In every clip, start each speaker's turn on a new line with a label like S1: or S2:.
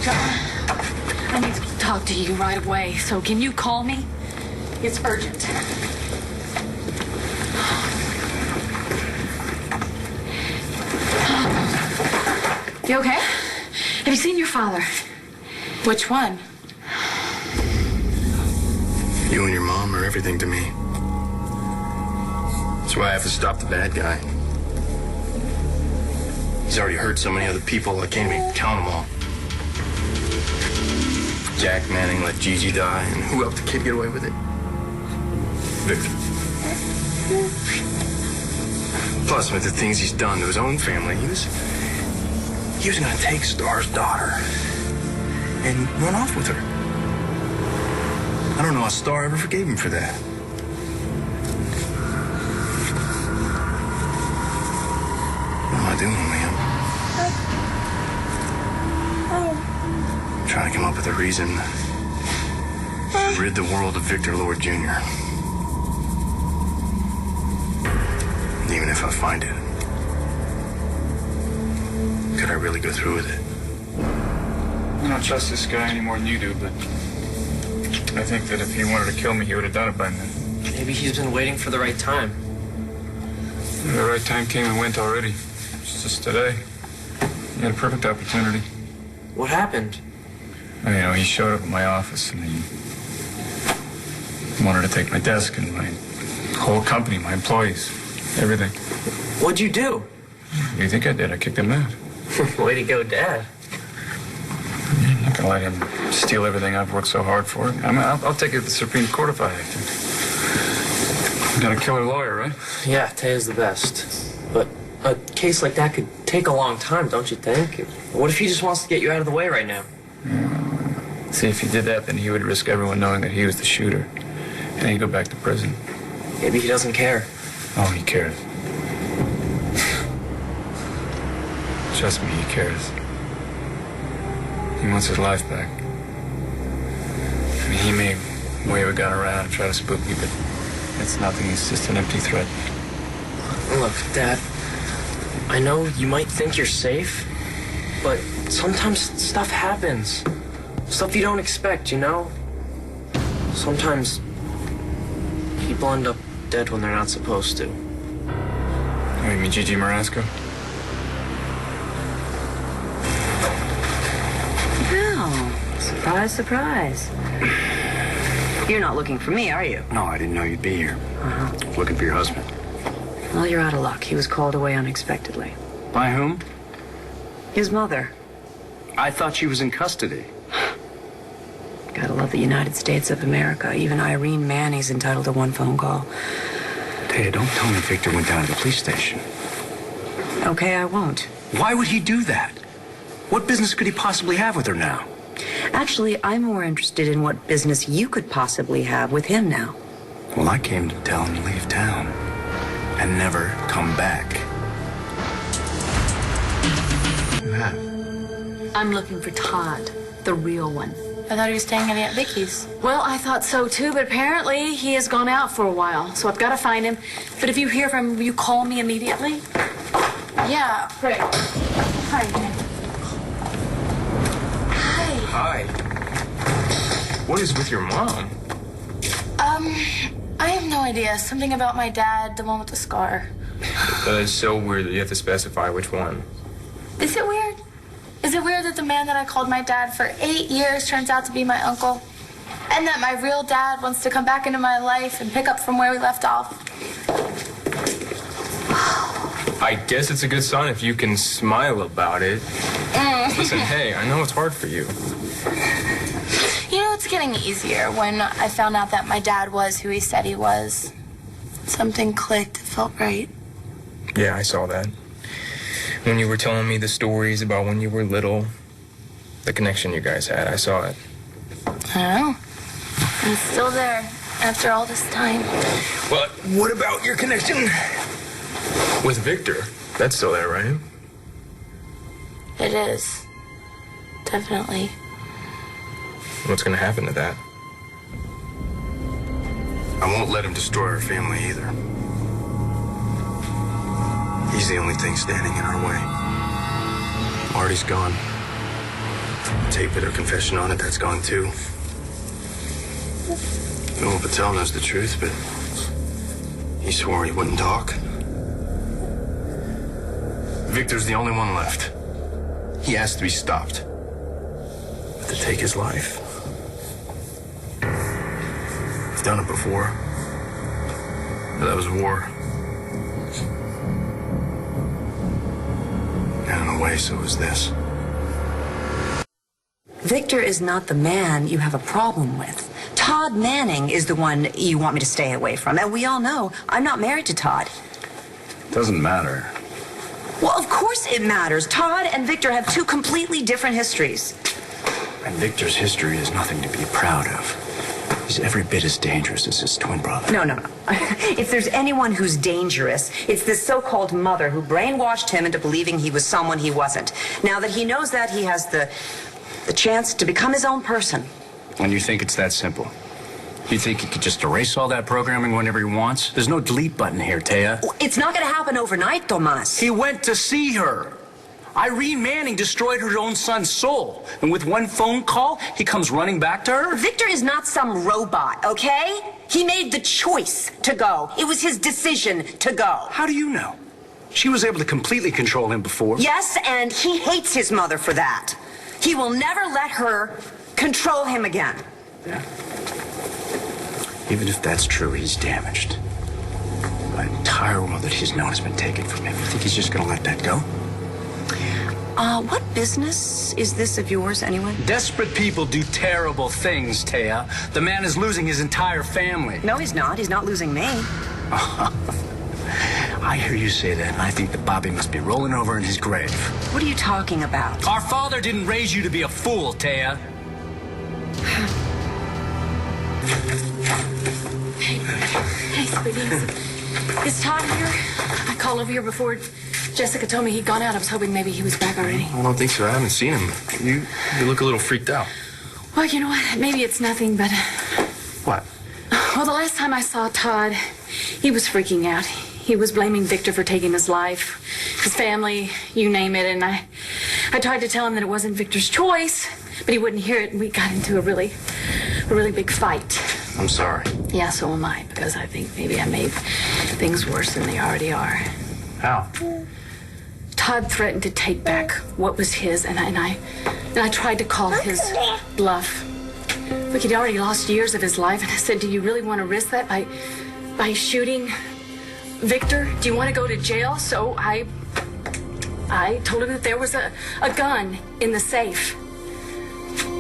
S1: I need to talk to you right away, so can you call me? It's urgent. You okay? Have you seen your father?
S2: Which one?
S3: You and your mom are everything to me. That's why I have to stop the bad guy. He's already hurt so many other people, I can't even count them all. Jack Manning let Gigi die, and who helped the kid get away with it? Victor. Plus, with the things he's done to his own family, he was gonna take Star's daughter and run off with her. I don't know how Star ever forgave him for that. What am I doing, Liam? I'm trying to come up with a reason to rid the world of Victor Lord Jr. Even if I find it, could I really go through with it?
S4: I don't trust this guy any more than you do, but I think that if he wanted to kill me, he would have done it by now.
S5: Maybe he's been waiting for the right time.
S4: The right time came and went already. It's just today. He had a perfect opportunity.
S5: What happened?
S4: You know, he showed up at my office and he wanted to take my desk and my whole company, my employees, everything.
S5: What'd you do?
S4: What do you think I did? I kicked him out.
S5: Way to go, Dad.
S4: I'm not gonna let him steal everything I've worked so hard for. I mean, I'll take it to the Supreme Court if I have to. You got a killer lawyer, right?
S5: Yeah, Taya's the best. But a case like that could take a long time, don't you think? What if he just wants to get you out of the way right now?
S4: See, if he did that, then he would risk everyone knowing that he was the shooter. And he'd go back to prison.
S5: Maybe he doesn't care.
S4: Oh, he cares. Trust me, he cares. He wants his life back. I mean, he may wave a gun around and try to spook me, but it's nothing. It's just an empty threat.
S5: Look, Dad, I know you might think you're safe, but sometimes stuff happens. Stuff you don't expect, you know? Sometimes people end up dead when they're not supposed to.
S4: Oh, you mean Gigi Marasco?
S6: Oh, surprise, surprise. You're not looking for me, are you?
S3: No, I didn't know you'd be here. Looking for your husband.
S6: Well, you're out of luck. He was called away unexpectedly.
S3: By whom?
S6: His mother.
S3: I thought she was in custody.
S6: Gotta love the United States of America. Even Irene Manny's entitled to one phone call.
S3: Taya, don't tell me Victor went down to the police station.
S6: Okay, I won't.
S3: Why would he do that? What business could he possibly have with her now?
S6: Actually, I'm more interested in what business you could possibly have with him now.
S3: Well, I came to tell him to leave town and never come back. Who have?
S1: I'm looking for Todd, the real one.
S2: I thought he was staying at Aunt Vicky's.
S1: Well, I thought so too, but apparently he has gone out for a while, so I've got to find him. But if you hear from him, will you call me immediately?
S2: Yeah.
S1: Great. Hi.
S3: Hi. What is with your mom?
S2: I have no idea. Something about my dad, the one with the scar.
S7: That is so weird that you have to specify which one.
S2: Is it weird? Is it weird that the man that I called my dad for 8 years turns out to be my uncle? And that my real dad wants to come back into my life and pick up from where we left off?
S7: I guess it's a good sign if you can smile about it. Listen, hey, I know it's hard for you.
S2: You know, it's getting easier. When I found out that my dad was who he said he was, something clicked. It felt right.
S7: Yeah, I saw that. When you were telling me the stories about when you were little, the connection you guys had, I saw it.
S2: I don't know. It's still there after all this time.
S7: But what about your connection with Victor? That's still there, right?
S2: It is. Definitely.
S7: What's gonna happen to that?
S3: I won't let him destroy our family either. He's the only thing standing in our way. Marty's gone. tape with her confession on it, that's gone too. Noel Patel knows the truth, but he swore he wouldn't talk. Victor's the only one left. He has to be stopped. But to take his life, I've done it before. But that was war. And in a way, so is this.
S6: Victor is not the man you have a problem with. Todd Manning is the one you want me to stay away from. And we all know I'm not married to Todd.
S8: Doesn't matter.
S6: Well, of course it matters. Todd and Victor have two completely different histories.
S8: And Victor's history is nothing to be proud of. He's every bit as dangerous as his twin brother.
S6: No. If there's anyone who's dangerous, it's this so-called mother who brainwashed him into believing he was someone he wasn't. Now that he knows that, he has the chance to become his own person.
S8: And you think it's that simple? You think he could just erase all that programming whenever he wants? There's no delete button here, Taya.
S6: It's not going to happen overnight, Tomas.
S8: He went to see her. Irene Manning destroyed her own son's soul. And with one phone call, he comes running back to her?
S6: Victor is not some robot, okay? He made the choice to go. It was his decision to go.
S8: How do you know? She was able to completely control him before.
S6: Yes, and he hates his mother for that. He will never let her control him again.
S8: Yeah. Even if that's true, he's damaged. The entire world that he's known has been taken from him. You think he's just going to let that go?
S6: What business is this of yours, anyway?
S8: Desperate people do terrible things, Taya. The man is losing his entire family.
S6: No, he's not. He's not losing me.
S8: I hear you say that, and I think that Bobby must be rolling over in his grave.
S6: What are you talking about?
S8: Our father didn't raise you to be a fool, Taya.
S1: Hey, sweetie. Is Todd here? I called over here before Jessica told me he'd gone out. I was hoping maybe he was back already.
S3: I don't think so. I haven't seen him. You look a little freaked out.
S1: Well, you know what? Maybe it's nothing, but...
S3: What?
S1: Well, the last time I saw Todd, he was freaking out. He was blaming Victor for taking his life, his family, you name it. And I tried to tell him that it wasn't Victor's choice, but he wouldn't hear it, and we got into a really big fight.
S3: I'm sorry.
S1: Yeah, so am I, because I think maybe I made things worse than they already are.
S3: How?
S1: Todd threatened to take back what was his, and I tried to call his bluff. Look, he'd already lost years of his life, and I said, do you really want to risk that by shooting Victor? Do you want to go to jail? So I told him that there was a gun in the safe.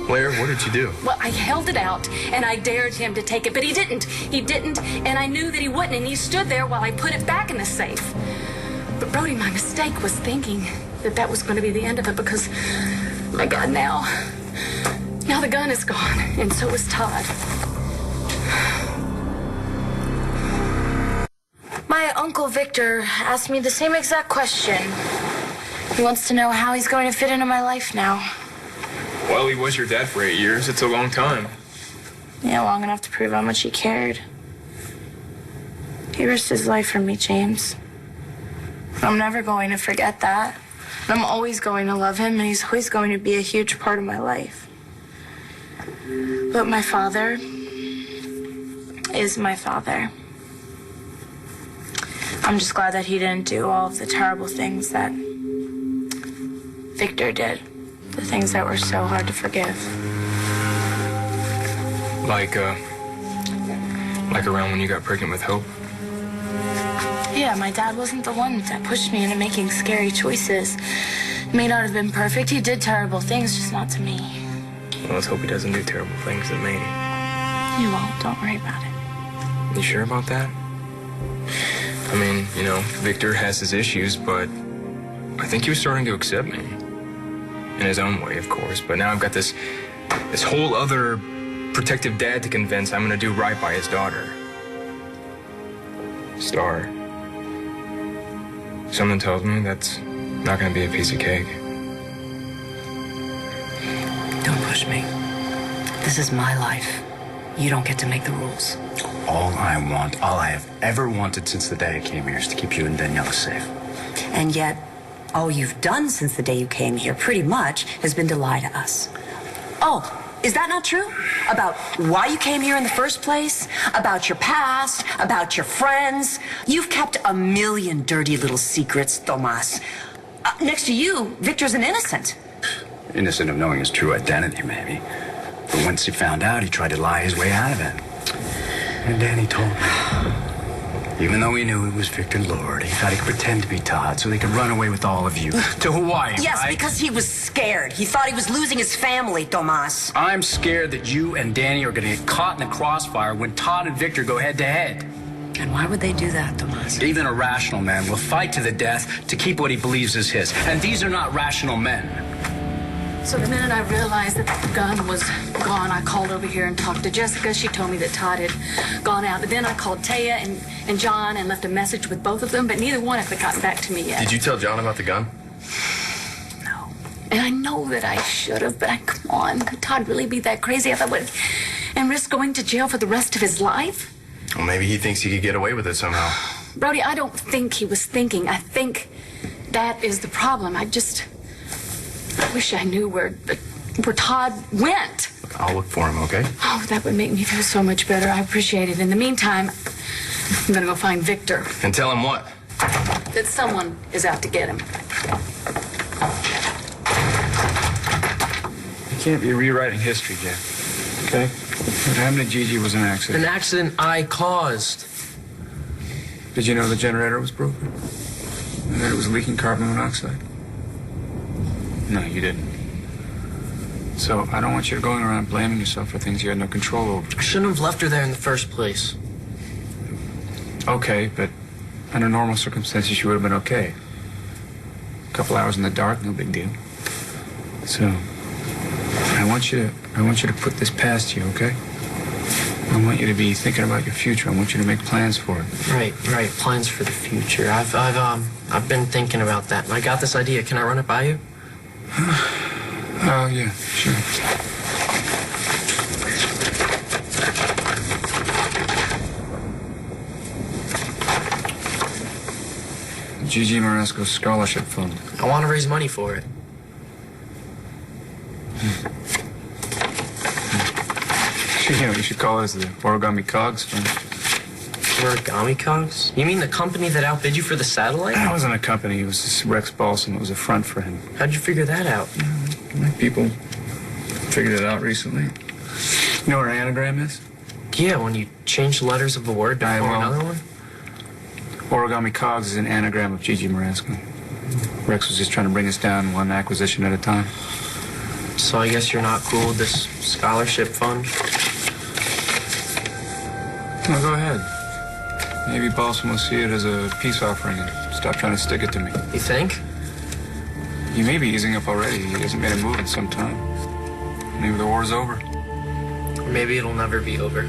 S3: Blair, what did you do?
S1: Well, I held it out, and I dared him to take it, but he didn't. He didn't, and I knew that he wouldn't, and he stood there while I put it back in the safe. But, Brody, my mistake was thinking that was going to be the end of it, because, my God, now the gun is gone, and so is Todd.
S2: My Uncle Victor asked me the same exact question. He wants to know how he's going to fit into my life now.
S7: Well, he was your dad for 8 years. It's a long time.
S2: Yeah, long enough to prove how much he cared. He risked his life for me, James. I'm never going to forget that. And I'm always going to love him, and he's always going to be a huge part of my life. But my father is my father. I'm just glad that he didn't do all of the terrible things that Victor did. The things that were so hard to forgive.
S7: Like around when you got pregnant with Hope?
S2: Yeah, my dad wasn't the one that pushed me into making scary choices. He may not have been perfect. He did terrible things, just not to me.
S7: Well, let's hope he doesn't do terrible things to Manny.
S2: He won't. Don't worry about it.
S7: You sure about that? I mean, you know, Victor has his issues, but I think he was starting to accept me. In his own way, of course. But now I've got this whole other protective dad to convince I'm gonna do right by his daughter. Star. Something tells me that's not gonna be a piece of cake.
S6: Don't push me. This is my life. You don't get to make the rules.
S8: All I have ever wanted since the day I came here is to keep you and Daniela safe.
S6: And yet, all you've done since the day you came here, pretty much, has been to lie to us. Oh, is that not true? About why you came here in the first place? About your past? About your friends? You've kept a million dirty little secrets, Tomas. Next to you, Victor's an innocent.
S8: Innocent of knowing his true identity, maybe. But once he found out, he tried to lie his way out of it. And Danny told me. Even though he knew it was Victor Lord, he thought he could pretend to be Todd so he could run away with all of you. To Hawaii,
S6: Yes,
S8: right?
S6: because he was scared. He thought he was losing his family, Tomas.
S8: I'm scared that you and Danny are going to get caught in the crossfire when Todd and Victor go head-to-head.
S6: And why would they do that, Tomas?
S8: Even a rational man will fight to the death to keep what he believes is his. And these are not rational men.
S1: So the minute I realized that the gun was gone, I called over here and talked to Jessica. She told me that Todd had gone out. But then I called Taya and John and left a message with both of them, but neither one have gotten back to me yet.
S7: Did you tell John about the gun?
S1: No. And I know that I should have, but come on. Could Todd really be that crazy? I thought, and risk going to jail for the rest of his life?
S7: Well, maybe he thinks he could get away with it somehow.
S1: Brody, I don't think he was thinking. I think that is the problem. I wish I knew where Todd went.
S7: Look, I'll look for him, okay?
S1: Oh, that would make me feel so much better. I appreciate it. In the meantime, I'm gonna go find Victor.
S7: And tell him what?
S1: That someone is out to get him.
S4: You can't be rewriting history, Jack. Okay? What happened to Gigi was an accident.
S5: An accident I caused.
S4: Did you know the generator was broken? And that it was leaking carbon monoxide? No, you didn't. So I don't want you going around blaming yourself for things you had no control over.
S5: I shouldn't have left her there in the first place.
S4: Okay, but under normal circumstances, you would have been okay. A couple hours in the dark, no big deal. So I want you to put this past you, okay? I want you to be thinking about your future. I want you to make plans for it.
S5: Right. Plans for the future. I've been thinking about that, and I got this idea. Can I run it by you?
S4: Oh, yeah, sure. Gigi Marasco's scholarship fund.
S5: I want to raise money for it.
S4: You know, you should call it the Origami Cogs Fund.
S5: Origami Cogs? You mean the company that outbid you for the satellite?
S4: That wasn't a company. It was this Rex Balsam. It was a front for him.
S5: How'd you figure that out?
S4: My people figured it out recently. You know what an anagram is?
S5: Yeah, when you change the letters of a word to form another one.
S4: Origami Cogs is an anagram of Gigi Marasco. Rex was just trying to bring us down one acquisition at a time.
S5: So I guess you're not cool with this scholarship fund?
S4: Well, go ahead. Maybe Balsam will see it as a peace offering and stop trying to stick it to me.
S5: You think?
S4: He may be easing up already. He hasn't made a move in some time. Maybe the war's over.
S5: Or maybe it'll never be over.